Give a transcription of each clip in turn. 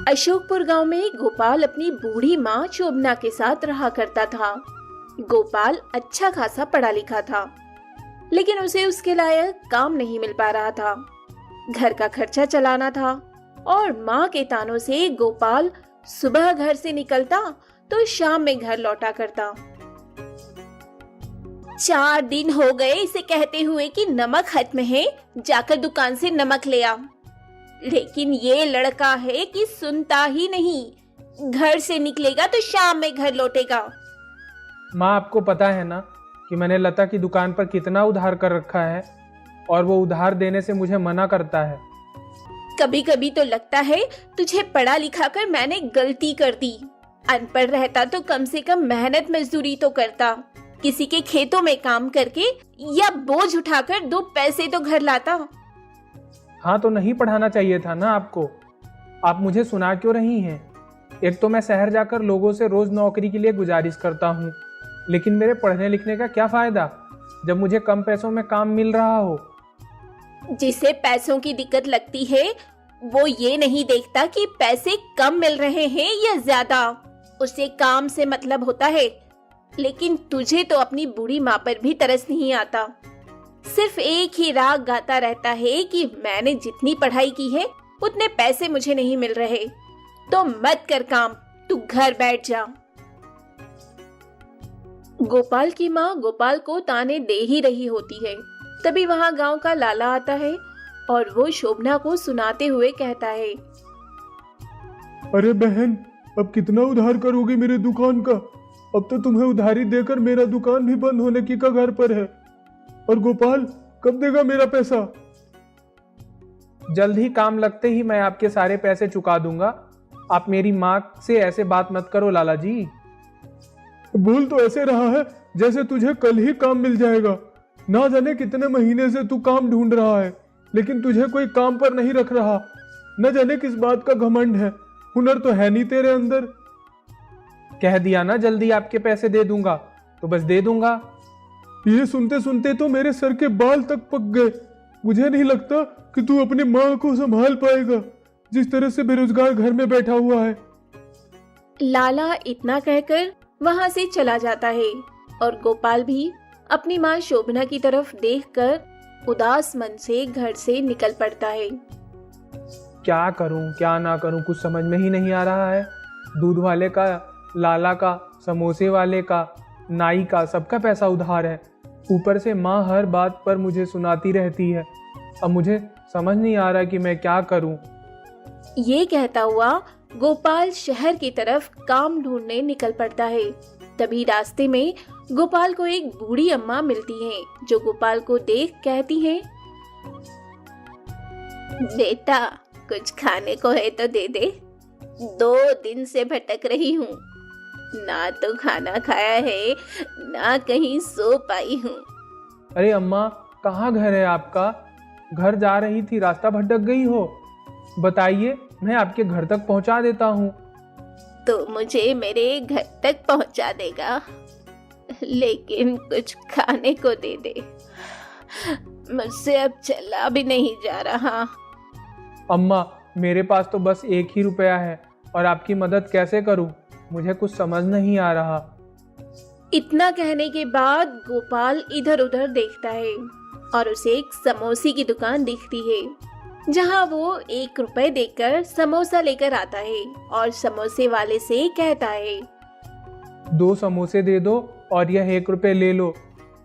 अशोकपुर गांव में गोपाल अपनी बूढ़ी माँ शोभना के साथ रहा करता था। गोपाल अच्छा खासा पढ़ा लिखा था, लेकिन उसे उसके लायक काम नहीं मिल पा रहा था। घर का खर्चा चलाना था और माँ के तानों से गोपाल सुबह घर से निकलता तो शाम में घर लौटा करता। 4 दिन हो गए इसे कहते हुए कि नमक खत्म है, जाकर दुकान से नमक ले आ। लेकिन ये लड़का है कि सुनता ही नहीं। घर से निकलेगा तो शाम में घर लौटेगा। माँ, आपको पता है ना कि मैंने लता की दुकान पर कितना उधार कर रखा है और वो उधार देने से मुझे मना करता है। कभी कभी तो लगता है तुझे पढ़ा लिखा कर मैंने गलती कर दी। अनपढ़ रहता तो कम से कम मेहनत मजदूरी तो करता, किसी के खेतों में काम करके या बोझ उठाकर 2 पैसे तो घर लाता। हाँ, तो नहीं पढ़ाना चाहिए था ना आपको। आप मुझे सुना क्यों रही हैं? एक तो मैं शहर जाकर लोगों से रोज नौकरी के लिए गुजारिश करता हूँ, लेकिन मेरे पढ़ने लिखने का क्या फायदा जब मुझे कम पैसों में काम मिल रहा हो। जिसे पैसों की दिक्कत लगती है वो ये नहीं देखता कि पैसे कम मिल रहे हैं या ज्यादा, उसे काम से मतलब होता है। लेकिन तुझे तो अपनी बूढ़ी माँ पर भी तरस नहीं आता। सिर्फ एक ही राग गाता रहता है कि मैंने जितनी पढ़ाई की है उतने पैसे मुझे नहीं मिल रहे। तो मत कर काम, तू घर बैठ जा। गोपाल की माँ गोपाल को ताने दे ही रही होती है। तभी वहाँ गांव का लाला आता है और वो शोभना को सुनाते हुए कहता है, अरे बहन, अब कितना उधार करोगी मेरे दुकान का? अब तो तुम्हें उधारी देकर मेरा दुकान भी बंद होने की कगार पर है। और गोपाल कब देगा मेरा पैसा? जल्द ही काम लगते ही मैं आपके सारे पैसे चुका दूंगा। आप मेरी माँ से ऐसे बात मत करो लाला जी। बोल तो ऐसे रहा है जैसे तुझे कल ही काम मिल जाएगा। ना जाने कितने महीने से तू काम ढूंढ रहा है, लेकिन तुझे कोई काम पर नहीं रख रहा। न जाने किस बात का घमंड है, हुनर तो है नहीं तेरे अंदर। कह दिया ना जल्दी आपके पैसे दे दूंगा, तो बस दे दूंगा। ये सुनते सुनते तो मेरे सर के बाल तक पक गए। मुझे नहीं लगता कि तू अपनी माँ को संभाल पाएगा, जिस तरह से बेरोजगार घर में बैठा हुआ है। लाला इतना कहकर वहाँ से चला जाता है और गोपाल भी अपनी माँ शोभना की तरफ देखकर उदास मन से घर से निकल पड़ता है। क्या करूं क्या ना करूं कुछ समझ में ही नहीं आ रहा है। दूध वाले का, लाला का, समोसे वाले का, नाई का, सबका पैसा उधार है। ऊपर से माँ हर बात पर मुझे सुनाती रहती है। अब मुझे समझ नहीं आ रहा कि मैं क्या करूं। ये कहता हुआ गोपाल शहर की तरफ काम ढूंढने निकल पड़ता है। तभी रास्ते में गोपाल को एक बूढ़ी अम्मा मिलती हैं, जो गोपाल को देख कहती हैं, बेटा कुछ खाने को है तो दे दे। 2 दिन से भटक रही हूँ, ना तो खाना खाया है ना कहीं सो पाई हूँ। अरे अम्मा, कहाँ घर है आपका? घर जा रही थी, रास्ता भटक गई हो? बताइए, मैं आपके घर तक पहुँचा देता हूँ। तो मुझे मेरे घर तक पहुँचा देगा, लेकिन कुछ खाने को दे दे। मुझसे अब चला भी नहीं जा रहा। अम्मा, मेरे पास तो बस 1 ही रुपया है और आपकी मदद कैसे करूं? मुझे कुछ समझ नहीं आ रहा। इतना कहने के बाद गोपाल इधर उधर देखता है और उसे एक समोसे की दुकान दिखती है, जहां वो 1 रुपए देकर समोसा लेकर आता है और समोसे वाले से कहता है, 2 समोसे दे दो और यह 1 रुपए ले लो।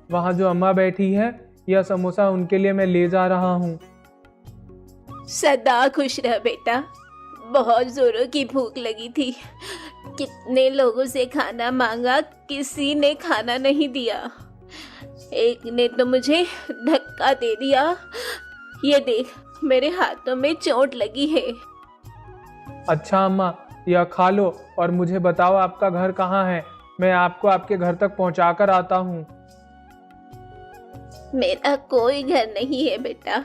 वहाँ जो अम्मा बैठी है, यह समोसा उनके लिए मैं ले जा रहा हूँ। सदा खुश रह बेटा, बहुत जोरों की भूख लगी थी। कितने लोगों से खाना मांगा, किसी ने खाना नहीं दिया। एक ने तो मुझे धक्का दे दिया। ये देख, मेरे हाथों में चोट लगी है। अच्छा अम्मा, यह खा लो और मुझे बताओ आपका घर कहाँ है। मैं आपको आपके घर तक पहुँचा कर आता हूँ। मेरा कोई घर नहीं है बेटा,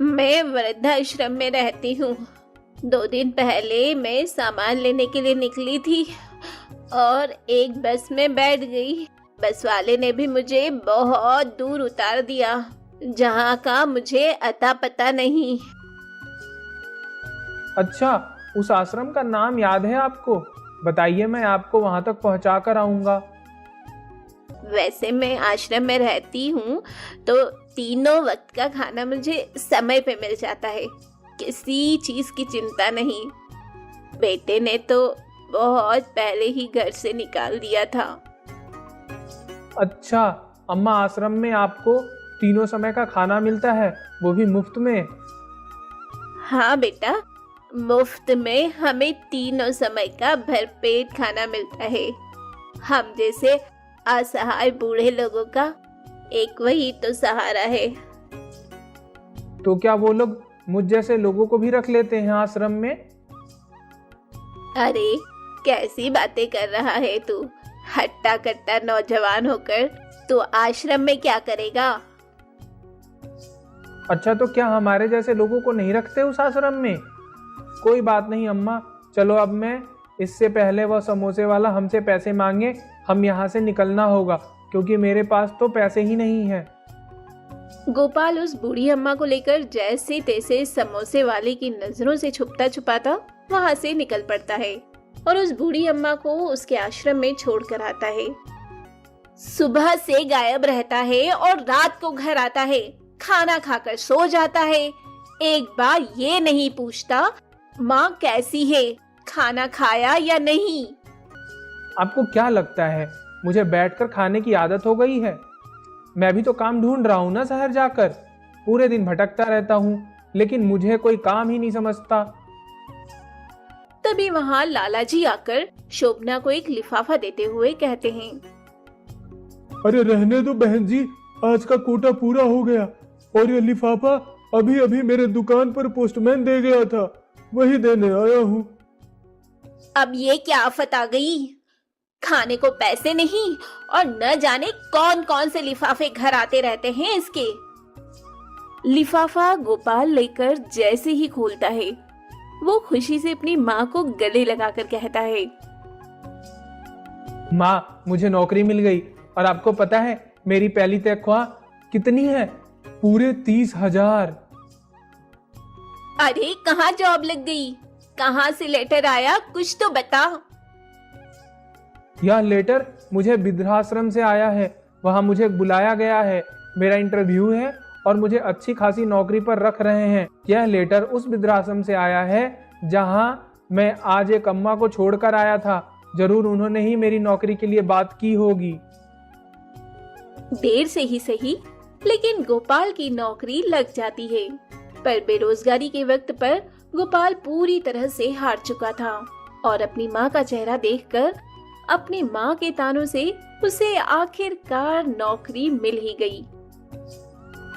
मैं वृद्धाश्रम में रहती हूँ। 2 दिन पहले मैं सामान लेने के लिए निकली थी और एक बस में बैठ गई। बस वाले ने भी मुझे बहुत दूर उतार दिया, जहाँ का मुझे अता पता नहीं। अच्छा, उस आश्रम का नाम याद है आपको? बताइए, मैं आपको वहां तक पहुंचा कर आऊंगा। वैसे मैं आश्रम में रहती हूँ तो तीनों वक्त का खाना मुझे समय पे मिल जाता है, किसी चीज की चिंता नहीं। बेटे ने तो बहुत पहले ही घर से निकाल दिया था। अच्छा, अम्मा आश्रम में आपको तीनों समय का खाना मिलता है, वो भी मुफ्त में? हाँ बेटा, मुफ्त में हमें तीनों समय का भरपेट खाना मिलता है। हम जैसे असहाय बूढ़े लोगों का एक वही तो सहारा है। तो क्या वो लोग मुझ जैसे लोगों को भी रख लेते हैं आश्रम में? अरे कैसी बातें कर रहा है तू? हट्टा कट्टा नौजवान होकर तू आश्रम में क्या करेगा? अच्छा, तो क्या हमारे जैसे लोगों को नहीं रखते उस आश्रम में? कोई बात नहीं अम्मा, चलो अब मैं, इससे पहले वह समोसे वाला हमसे पैसे मांगे, हम यहाँ से निकलना होगा, क्योंकि मेरे पास तो पैसे ही नहीं है। गोपाल उस बूढ़ी अम्मा को लेकर जैसे तैसे समोसे वाले की नजरों से छुपता छुपाता वहां से निकल पड़ता है और उस बूढ़ी अम्मा को उसके आश्रम में छोड़कर आता है। सुबह से गायब रहता है और रात को घर आता है, खाना खाकर सो जाता है। एक बार ये नहीं पूछता माँ कैसी है, खाना खाया या नहीं। आपको क्या लगता है मुझे बैठकर खाने की आदत हो गई है? मैं भी तो काम ढूंढ रहा हूँ ना शहर जाकर, पूरे दिन भटकता रहता हूँ, लेकिन मुझे कोई काम ही नहीं समझता। तभी वहाँ लाला जी आकर शोभना को एक लिफाफा देते हुए कहते हैं, अरे रहने दो बहन जी, आज का कोटा पूरा हो गया और ये लिफाफा अभी अभी मेरे दुकान पर पोस्टमैन दे गया था, वही देने आया हूँ। अब ये क्या आफत आ गई? खाने को पैसे नहीं और न जाने कौन कौन से लिफाफे घर आते रहते हैं इसके। लिफाफा गोपाल लेकर जैसे ही खोलता है, वो खुशी से अपनी माँ को गले लगाकर कहता है, माँ, मुझे नौकरी मिल गई और आपको पता है मेरी पहली तनख्वाह कितनी है? पूरे 30,000। अरे कहाँ जॉब लग गई? कहाँ से लेटर आया, कुछ तो बता। यह लेटर मुझे वृद्धाश्रम से आया है, वहां मुझे बुलाया गया है, मेरा इंटरव्यू है और मुझे अच्छी खासी नौकरी पर रख रहे हैं। यह लेटर उस वृद्धाश्रम से आया है जहां मैं आज एक अम्मा को छोड़कर आया था। जरूर उन्होंने ही मेरी नौकरी के लिए बात की होगी। देर से ही सही, लेकिन गोपाल की नौकरी लग जाती है। पर बेरोजगारी के वक्त पर गोपाल पूरी तरह से हार चुका था और अपनी माँ का चेहरा देखकर अपनी माँ के तानों से उसे आखिरकार नौकरी मिल ही गई।